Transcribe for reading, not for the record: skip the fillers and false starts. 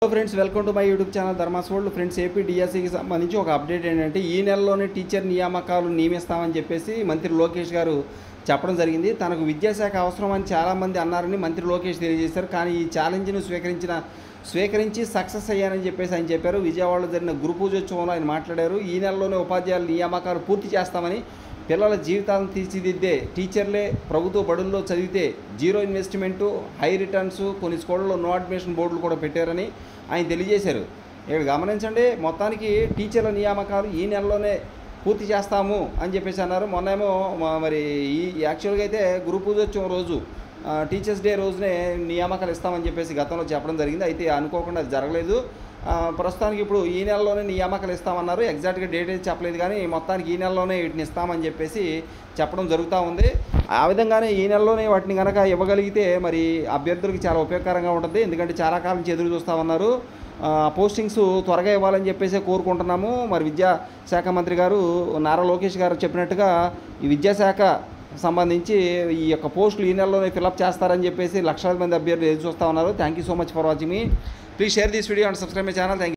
Hello friends, welcome to my YouTube channel Dharmas world. Friends, AP డిఎస్సికి సంబంధించి ఒక update ఏంటంటే ఈ నెలలోనే టీచర్ నియామకాలు నియమిస్తామని చెప్పేసి మంత్రి లోకేష్ గారు చెప్పడం జరిగింది. తనకు విద్యాశాఖ అవసరం అని చాలామంది అన్నారని మంత్రి లోకేష్ తెలియజేశారు. కానీ ఈ ఛాలెంజ్ను స్వీకరించి సక్సెస్ అయ్యానని చెప్పేసి ఆయన చెప్పారు. విజయవాడలో జరిగిన గురు పూజోత్సవంలో ఆయన మాట్లాడారు. ఈ నెలలోనే ఉపాధ్యాయుల నియామకాలు పూర్తి చేస్తామని, పిల్లల జీవితాలను తీర్చిదిద్దే టీచర్లే ప్రభుత్వ బడుల్లో చదివితే జీరో ఇన్వెస్ట్మెంటు, హై రిటర్న్స్, కొన్ని స్కూళ్ళలో నో అడ్మిషన్ బోర్డులు కూడా పెట్టారని ఆయన తెలియజేశారు. ఇక్కడ గమనించండి, మొత్తానికి టీచర్ల నియామకాలు ఈ నెలలోనే పూర్తి చేస్తాము అని చెప్పేసి అన్నారు. మొన్నేమో మరి ఈ యాక్చువల్గా అయితే గురు పూజోత్సవం రోజు టీచర్స్ డే రోజునే నియామకాలు ఇస్తామని చెప్పేసి గతంలో చెప్పడం జరిగింది. అయితే అనుకోకుండా అది జరగలేదు. ప్రస్తుతానికి ఇప్పుడు ఈ నెలలోనే నియామకాలు ఇస్తామన్నారు. ఎగ్జాక్ట్గా డేట్ అయితే చెప్పలేదు, కానీ మొత్తానికి ఈ నెలలోనే వీటిని ఇస్తామని చెప్పేసి చెప్పడం జరుగుతూ ఉంది. ఆ విధంగానే ఈ నెలలోనే వాటిని కనుక ఇవ్వగలిగితే మరి అభ్యర్థులకు చాలా ఉపయోగకరంగా ఉంటుంది. ఎందుకంటే చాలా కాలం నుంచి ఎదురు చూస్తూ ఉన్నారు. పోస్టింగ్స్ త్వరగా ఇవ్వాలని చెప్పేసి కోరుకుంటున్నాము. మరి విద్యాశాఖ మంత్రి గారు నారా లోకేష్ గారు చెప్పినట్టుగా ఈ విద్యాశాఖ సంబంధించి ఈ యొక్క పోస్టులు ఈ నెలలోనే ఫిలప్ చేస్తారని చెప్పేసి లక్షలాది మంది అభ్యర్థులు ఎదురు చూస్తూ ఉన్నారు. Thank you so much for watching me. Please share this video and subscribe my channel. Thank you.